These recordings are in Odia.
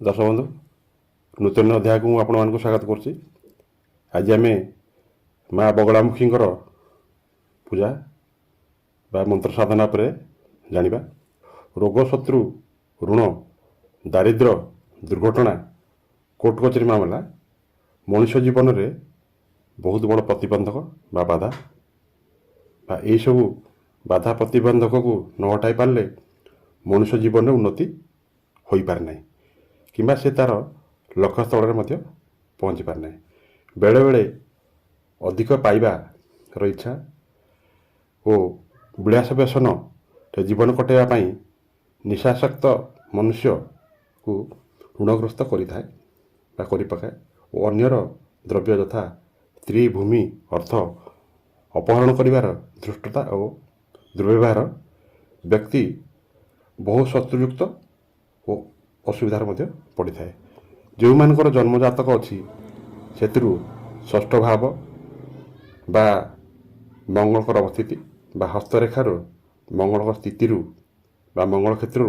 दर्शक बंधु नूतन अध्याय को आपण स्वागत करुच्ची। आज आम माँ बगलामुखी पूजा बा मंत्र साधना पर जानिबा। रोग शत्रु ऋण दारिद्र दुर्घटना कोर्ट कचेरी मामला मनुष्य जीवन में बहुत बड़ प्रतिबंधक बा बाधा बा यही सब बाधा प्रतिबंधक को न हटाई पारे मनुष्य जीवन में उन्नति हो पारे ना कि से तार लक्ष्य स्थल में पहुँची पारे ना। बेले बेले अधिक पाइबार इच्छा और विलास व्यसन जीवन कटाइवाई निशासक्त मनुष्य को ऋणग्रस्त करें पकाए और अन्यर द्रव्य यथा स्त्री भूमि अर्थ अपहरण कर धृष्टता और दुर्व्यवहार व्यक्ति बहु शत्रुयुक्त और असुविधार पड़ी था। जो मानकर जन्मजातक अच्छी से षष्ठ भाव बा मंगलकर अवस्थिति बा हस्तरेखार मंगल स्थिति बा मंगल क्षेत्र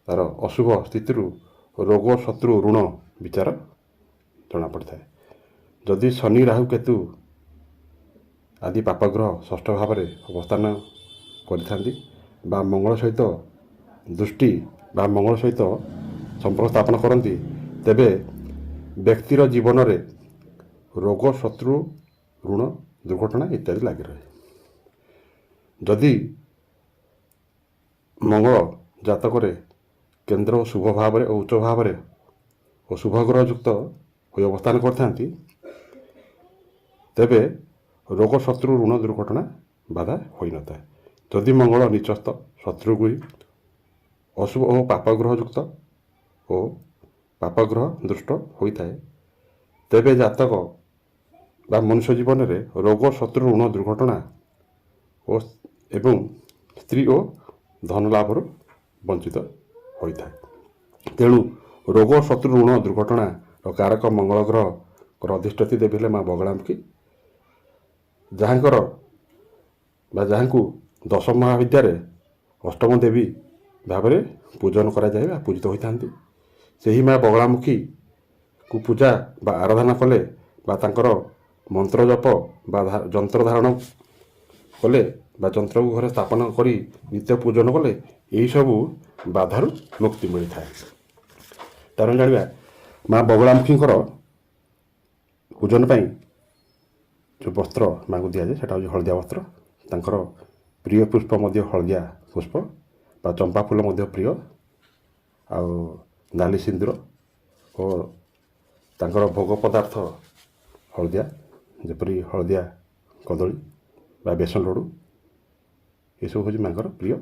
तार अशुभ स्थिति रोग शत्रु ऋण विचार जना पड़ी था। जदि शनि राहु केतु आदि पापग्रह षष्ठ भाव में अवस्थान करि बा मंगल सहित दृष्टि बा मंगल सहित संपर्क स्थापन करती तेबे व्यक्तिर जीवन में रोग शत्रु ऋण दुर्घटना इत्यादि लगी रहे। जदि मंगल जातक केन्द्र और शुभ भाव और उच्च भाव और शुभ ग्रह युक्त हो अवस्थान करते तेबे रोग शत्रु ऋण दुर्घटना बाधा हो न था। जदि मंगल निचस्थ शत्रुगुरी अशुभ और पापग्रह युक्त और पापग्रह दुष्ट होता है तेबे जातक बा मनुष्य जीवन में रोग शत्रु ऋण दुर्घटना और एवं स्त्री और धन लाभ वंचित होता है। तेणु रोग शत्रु ऋण दुर्घटना कारक मंगल ग्रह अधिष्ठती देवी हेले माँ बगलामुखी जहाँकर जहाँ को दशम महाविद्या अष्टम देवी भाव में पूजन कराए पूजित होता से ही माँ बगलामुखी को पूजा बा आराधना कले बा तांकर मंत्र जप बा जंत्र धारण कले बा जंत्र को घर स्थापन करी नित्य पूजन कले यही सब बाधार मुक्ति मिलता है। तार जाना माँ बगलामुखी पूजन पाई जो वस्त्र माँ को दि जाए से हलदिया वस्त्र तांकर प्रिय पुष्प हलदिया पुष्प बा चंपा फूल प्रिय आ नाली सिंदूर और तांकर भोग पदार्थ हलदिया जपरी हलदिया कदली बा बेसन लडू ये सब हूँ माँ प्रिय।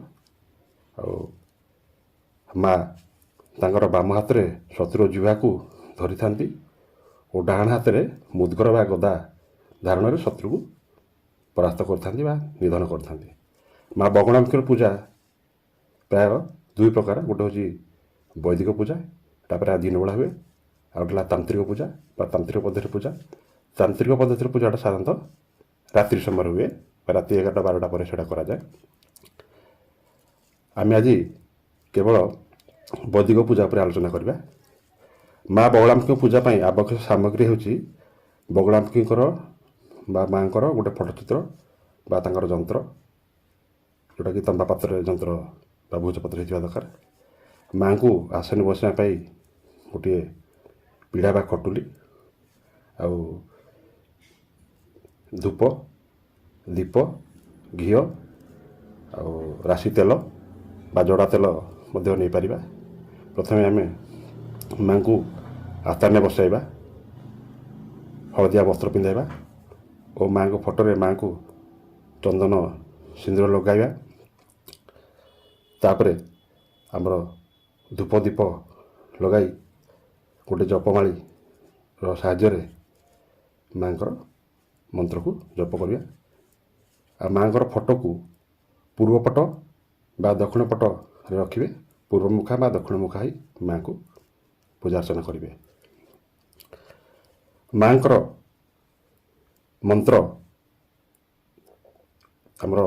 माँ तांकर बाम हाथ में शत्रु जीवा को धरी था और डाण हाथ में मुदगर बा गदा धारण शत्रु को परास्त करता निधन करता। माँ बगलामुखी पूजा प्राय दुई प्रकार गोटे हूँ वैदिक पूजा तापर दिन बेला हुए आ गला तांत्रिक पूजा बा तांत्रिक पद्धति पूजा। तांत्रिक पद्धति पूजाटा साधारणतः रात्रि समय हुए राति 11-12 पर सेटा करा जाए। आम आज केवल वैदिक पूजा पर आलोचना करवा। माँ बगलामुखी पूजा पाई आवश्यक सामग्री होची बगलामुखी बा माँ गोटे फटोचित्र बा तांकर जंत्र जोटा कि तंबा पात्र जंत्र बा भोज पत्र होता दरकार। माँ को आसन बसना पाई गोटे पीढ़ा बा खटुली आउ धूप दीप घी आउ राशि तेल बा जड़ा तेल नहीं पारिबा। प्रथमे आम माँ को आस्थान बसाइबा हलदिया वस्त्र पिंधाइबा और माँ को फोटो माँ को चंदन सिंदूर लगाइबा। तापरे आमर धूप दीप लगाई गोटे जपमाली साहाय्य माँ मंत्र को जप करिया। आ माँ फोटो को पूर्व पट बा दक्षिण पट रखिए पूर्व मुखा बा दक्षिण मुखा ही माँ को पूजा अर्चना करेंगे। माँ मंत्र आमर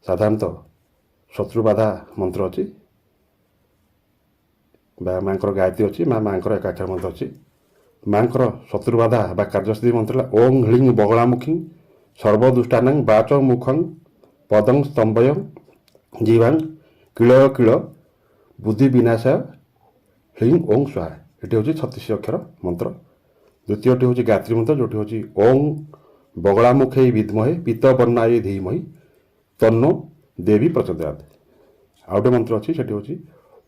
साधारणतः शत्रुबाधा मंत्र अच्छी ବା ମାଆଙ୍କର ଗାୟତ୍ରୀ ଅଛି, ମାଆଙ୍କର ଏକାକ୍ଷର ମନ୍ତ୍ର ଅଛି। ମାଆଙ୍କର ଶତ୍ରୁବାଧା ବା କାର୍ଯ୍ୟସିଦ୍ଧି ମନ୍ତ୍ର ହେଲା ଓଂ ହ୍ଲିଂ ବଗଳାମୁଖୀ ସର୍ବଦୁଷ୍ଟାନାଂ ବାଚ ମୁଖଂ ପଦଂ ସ୍ତମ୍ଭୟଂ ଜୀବାଂ କିଳୟ କିଳ ବୁଦ୍ଧି ବିନାଶାୟ ହ୍ଲିଂ ଓଂ ସ୍ୱାହା। ଏଠି ହେଉଛି 36 ଅକ୍ଷର ମନ୍ତ୍ର। ଦ୍ୱିତୀୟଟି ହେଉଛି ଗାୟତ୍ରୀ ମନ୍ତ୍ର, ଯେଉଁଠି ହେଉଛି ଓଂ ବଗଳାମୁଖେଇ ବିଦ୍ମହେ ପୀତବର୍ଣ୍ଣାୟୀ ଧୀମହି ତନ୍ନୋ ଦେବୀ ପ୍ରଚୋଦୟାତ୍। ଆଉ ଗୋଟେ ମନ୍ତ୍ର ଅଛି, ସେଠି ହେଉଛି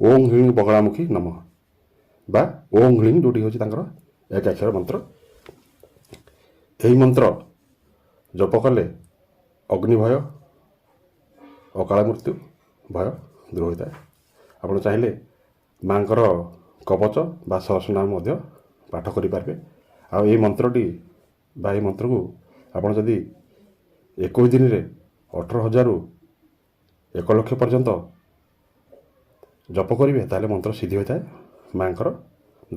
ଓଂ ହ୍ଲିଂ ବଗଳାମୁଖୀ ନମଃ ବା ଓଂ ହ୍ଲିଂ, ଯେଉଁଠି ହେଉଛି ତାଙ୍କର ଏକାକ୍ଷର ମନ୍ତ୍ର। ଏହି ମନ୍ତ୍ର ଜପ କଲେ ଅଗ୍ନି ଭୟ, ଅକାଳ ମୃତ୍ୟୁ ଭୟ ଦୂର ହୋଇଥାଏ। ଆପଣ ଚାହିଁଲେ ମାଆଙ୍କର କବଚ ବା ସହସ୍ରନାମ ମଧ୍ୟ ପାଠ କରିପାରିବେ। ଆଉ ଏହି ମନ୍ତ୍ରଟି ବା ଏହି ମନ୍ତ୍ରକୁ ଆପଣ ଯଦି 21 ଦିନରେ 18,000ରୁ 1,00,000 ପର୍ଯ୍ୟନ୍ତ ଜପ କରିବେ ତାହେଲେ ମନ୍ତ୍ର ସିଦ୍ଧି ହୋଇଥାଏ। ମାଆଙ୍କର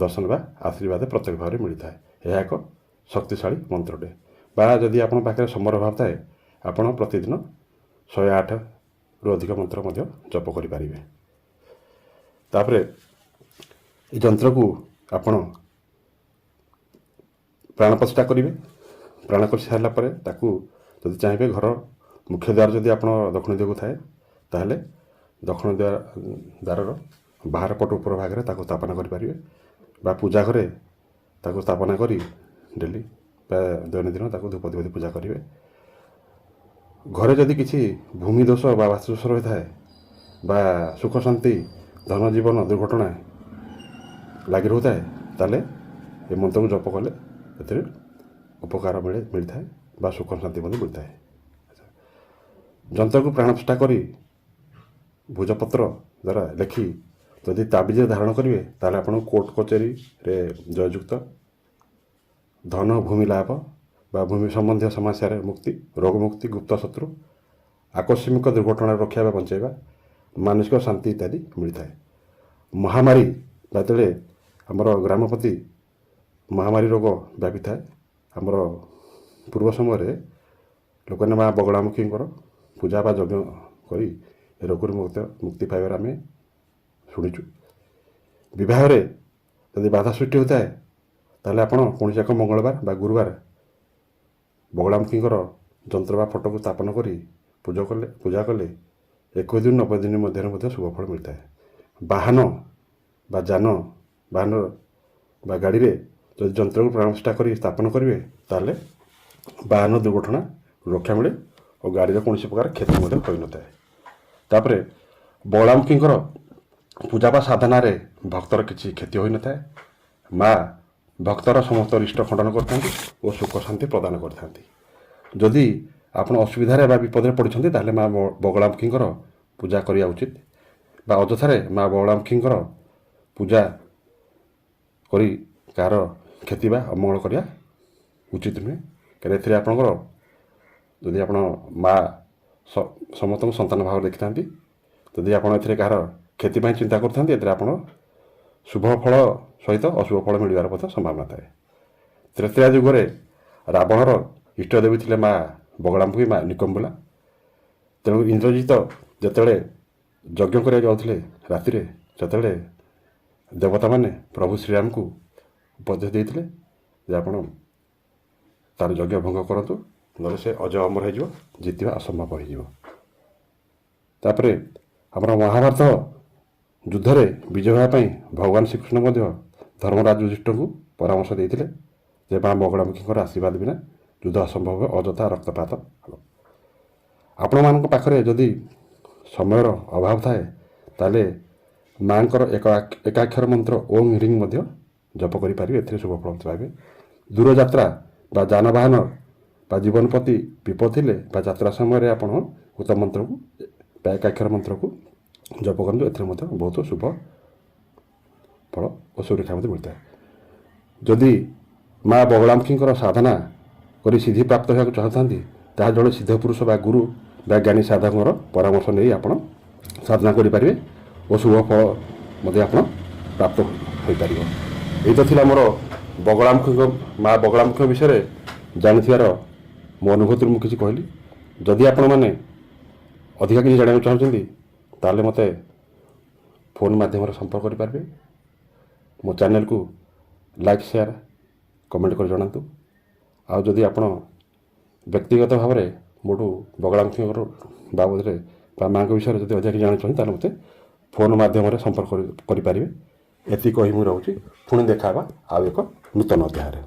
ଦର୍ଶନ ବା ଆଶୀର୍ବାଦ ପ୍ରତ୍ୟକ୍ଷ ଭାବରେ ମିଳିଥାଏ। ଏହା ଏକ ଶକ୍ତିଶାଳୀ ମନ୍ତ୍ରଟେ। ବା ଯଦି ଆପଣଙ୍କ ପାଖରେ ସମୟର ଅଭାବ ଥାଏ, ଆପଣ ପ୍ରତିଦିନ 108ରୁ ଅଧିକ ମନ୍ତ୍ର ମଧ୍ୟ ଜପ କରିପାରିବେ। ତାପରେ এই ଯନ୍ତ୍ରକୁ ଆପଣ ପ୍ରାଣ ପ୍ରତିଷ୍ଠା କରିବେ। ପ୍ରାଣ କରି ସାରିଲା ପରେ ତାକୁ ଯଦି ଚାହିଁବେ ଘର ମୁଖ୍ୟ ଦ୍ୱାର ଯଦି ଆପଣ ଦକ୍ଷିଣ ଦିଗକୁ ଥାଏ ତାହେଲେ ଦକ୍ଷିଣ ଦ୍ୱାରର ବାହାର ପଟ ଉପର ଭାଗରେ ତାକୁ ସ୍ଥାପନା କରିପାରିବେ ବା ପୂଜା ଘରେ ତାକୁ ସ୍ଥାପନା କରି ଡେଲି ବା ଦୈନନ୍ଦିନ ତାକୁ ଧୂପ ଦେଇ ପୂଜା କରିବେ। ଘରେ ଯଦି କିଛି ଭୂମି ଦୋଷ ବା ବାସ୍ତୁ ଦୋଷ ରହିଥାଏ ବା ସୁଖ ଶାନ୍ତି ଧନ ଜୀବନ ଦୁର୍ଘଟଣା ଲାଗି ରହୁଥାଏ ତାହେଲେ ଏ ମନ୍ତ୍ରକୁ ଜପ କଲେ ଏଥିରେ ଉପକାର ମିଳିଥାଏ ବା ସୁଖ ଶାନ୍ତି ମଧ୍ୟ ମିଳିଥାଏ। ଯନ୍ତ୍ରକୁ ପ୍ରାଣ ପ୍ରତିଷ୍ଠା କରି ଭୋଜପତ୍ର ଦ୍ୱାରା ଲେଖି ଯଦି ତାବିଜରେ ଧାରଣ କରିବେ ତାହେଲେ ଆପଣଙ୍କୁ କୋର୍ଟ କଚେରୀରେ ଜୟଯୁକ୍ତ, ଧନ ଭୂମି ଲାଭ ବା ଭୂମି ସମ୍ବନ୍ଧୀୟ ସମସ୍ୟାରେ ମୁକ୍ତି, ରୋଗମୁକ୍ତି, ଗୁପ୍ତ ଶତ୍ରୁ, ଆକସ୍ମିକ ଦୁର୍ଘଟଣାରୁ ରକ୍ଷା ବା ବଞ୍ଚାଇବା, ମାନସିକ ଶାନ୍ତି ଇତ୍ୟାଦି ମିଳିଥାଏ। ମହାମାରୀ ବା ଯେତେବେଳେ ଆମର ଗ୍ରାମ ପ୍ରତି ମହାମାରୀ ରୋଗ ବ୍ୟାପିଥାଏ, ଆମର ପୂର୍ବ ସମୟରେ ଲୋକମାନେ ମା ବଗଳାମୁଖୀଙ୍କର ପୂଜା ବା ଯଜ୍ଞ କରି ଏ ରୋଗରୁ ମୁକ୍ତି ପାଇବାରେ ଆମେ ଶୁଣିଛୁ। ବିବାହରେ ଯଦି ବାଧା ସୃଷ୍ଟି ହୋଇଥାଏ ତାହେଲେ ଆପଣ କୌଣସି ଏକ ମଙ୍ଗଳବାର ବା ଗୁରୁବାର ବଗଳାମୁଖୀଙ୍କର ଯନ୍ତ୍ର ବା ଫଟୋକୁ ସ୍ଥାପନ କରି ପୂଜା କଲେ 21 ଦିନ 90 ଦିନ ମଧ୍ୟରେ ମଧ୍ୟ ଶୁଭଫଳ ମିଳିଥାଏ। ବାହନ ବା ବାହନ ବା ଗାଡ଼ିରେ ଯଦି ଯନ୍ତ୍ରକୁ ପ୍ରାଣ ପ୍ରତିଷ୍ଠା କରି ସ୍ଥାପନ କରିବେ ତାହେଲେ ବାହନ ଦୁର୍ଘଟଣା ରକ୍ଷା ମିଳେ ଓ ଗାଡ଼ିର କୌଣସି ପ୍ରକାର କ୍ଷତି ମଧ୍ୟ ହୋଇନଥାଏ। ତାପରେ ବଗଳାମୁଖୀଙ୍କର ପୂଜା ବା ସାଧନାରେ ଭକ୍ତର କିଛି କ୍ଷତି ହୋଇନଥାଏ। ମା ଭକ୍ତର ସମସ୍ତ ରିଷ୍ଟ ଖଣ୍ଡନ କରିଥାନ୍ତି ଓ ସୁଖ ଶାନ୍ତି ପ୍ରଦାନ କରିଥାନ୍ତି। ଯଦି ଆପଣ ଅସୁବିଧାରେ ବା ବିପଦରେ ପଡ଼ିଛନ୍ତି ତାହେଲେ ମା ବଗଳାମୁଖୀଙ୍କର ପୂଜା କରିବା ଉଚିତ ବା ଅଯଥାରେ ମା ବଗଳାମୁଖୀଙ୍କର ପୂଜା କରି କାହାର କ୍ଷତି ବା ଅମଙ୍ଗଳ କରିବା ଉଚିତ ନୁହେଁ। କାରଣ ଏଥିରେ ଆପଣଙ୍କର ଯଦି ଆପଣ ମା ସମସ୍ତଙ୍କୁ ସନ୍ତାନ ଭାବରେ ଦେଖିଥାନ୍ତି, ଯଦି ଆପଣ ଏଥିରେ କାହାର କ୍ଷତି ପାଇଁ ଚିନ୍ତା କରୁଥାନ୍ତି ଏଥିରେ ଆପଣ ଶୁଭ ଫଳ ସହିତ ଅଶୁଭ ଫଳ ମିଳିବାର ମଧ୍ୟ ସମ୍ଭାବନା ଥାଏ। ତ୍ରେତୟା ଯୁଗରେ ରାବଣର ଇଷ୍ଟଦେବୀ ଥିଲେ ମା ବଗଳାମୁଖୀ, ମା ନିକମ୍ବୁଲା। ତେଣୁ ଇନ୍ଦ୍ରଜିତ ଯେତେବେଳେ ଯଜ୍ଞ କରିବାକୁ ଯାଉଥିଲେ ରାତିରେ, ସେତେବେଳେ ଦେବତାମାନେ ପ୍ରଭୁ ଶ୍ରୀରାମଙ୍କୁ ଉପଦେଶ ଦେଇଥିଲେ ଯେ ଆପଣ ତାର ଯଜ୍ଞ ଭଙ୍ଗ କରନ୍ତୁ, ନହେଲେ ସେ ଅଜୟ ଅମର ହୋଇଯିବ, ଜିତିବା ଅସମ୍ଭବ ହୋଇଯିବ। ତାପରେ ଆମର ମହାଭାରତ ଯୁଦ୍ଧରେ ବିଜୟ ହେବା ପାଇଁ ଭଗବାନ ଶ୍ରୀକୃଷ୍ଣ ମଧ୍ୟ ଧର୍ମରାଜ ଯୁଧିଷ୍ଠିରଙ୍କୁ ପରାମର୍ଶ ଦେଇଥିଲେ ଯେ ମା ବଗଳାମୁଖୀଙ୍କର ଆଶୀର୍ବାଦ ବିନା ଯୁଦ୍ଧ ଅସମ୍ଭବ, ଅଯଥା ରକ୍ତପାତ ହେବ। ଆପଣମାନଙ୍କ ପାଖରେ ଯଦି ସମୟର ଅଭାବ ଥାଏ ତାହେଲେ ମାଆଙ୍କର ଏକାକ୍ଷର ମନ୍ତ୍ର ଓଂ ହ୍ରିଂ ମଧ୍ୟ ଜପ କରିପାରିବେ। ଏଥିରେ ଶୁଭଫଳ ପାଇବେ। ଦୂରଯାତ୍ରା ବା ଯାନବାହନ ବା ଜୀବନ ପ୍ରତି ବିପଦ ଥିଲେ ବା ଯାତ୍ରା ସମୟରେ ଆପଣ ଉକ୍ତ ମନ୍ତ୍ରକୁ ବା ଏକାକ୍ଷର ମନ୍ତ୍ରକୁ ଜପ କରନ୍ତୁ। ଏଥିରେ ମଧ୍ୟ ବହୁତ ଶୁଭ ଫଳ ଓ ସୁରକ୍ଷା ମଧ୍ୟ ମିଳିଥାଏ। ଯଦି ମା ବଗଳାମୁଖୀଙ୍କର ସାଧନା କରି ସିଦ୍ଧି ପ୍ରାପ୍ତ ହେବାକୁ ଚାହୁଁଥାନ୍ତି ତାହା ଜଣେ ସିଦ୍ଧ ପୁରୁଷ ବା ଗୁରୁ ବା ଜ୍ଞାନୀ ସାଧକଙ୍କର ପରାମର୍ଶ ନେଇ ଆପଣ ସାଧନା କରିପାରିବେ ଓ ଶୁଭ ଫଳ ମଧ୍ୟ ଆପଣ ପ୍ରାପ୍ତ ହୋଇପାରିବ। ଏଇ ତ ଥିଲା ମୋର ମା ବଗଳାମୁଖୀଙ୍କ ବିଷୟରେ ଜାଣିଥିବାର ମୋ ଅନୁଭୂତିରୁ ମୁଁ କିଛି କହିଲି। ଯଦି ଆପଣମାନେ ଅଧିକା କିଛି ଜାଣିବାକୁ ଚାହୁଁଛନ୍ତି ତାହେଲେ ମୋତେ ଫୋନ୍ ମାଧ୍ୟମରେ ସମ୍ପର୍କ କରିପାରିବେ ମୋ ଚ୍ୟାନେଲକୁ ଲାଇକ୍ ସେୟାର କମେଣ୍ଟ କରି ଜଣାନ୍ତୁ। ଆଉ ଯଦି ଆପଣ ବ୍ୟକ୍ତିଗତ ଭାବରେ ମୋଠୁ ବଗଳାମୁଖୀଙ୍କର ବାବଦରେ ବା ମାଆଙ୍କ ବିଷୟରେ ଯଦି ଅଧିକ ଜାଣିଛନ୍ତି ତାହେଲେ ମୋତେ ଫୋନ୍ ମାଧ୍ୟମରେ ସମ୍ପର୍କ କରିପାରିବେ। ଏତିକି କହି ମୁଁ ରହୁଛି। ପୁଣି ଦେଖା ହେବା ଆଉ ଏକ ନୂତନ ଅଧ୍ୟାୟରେ।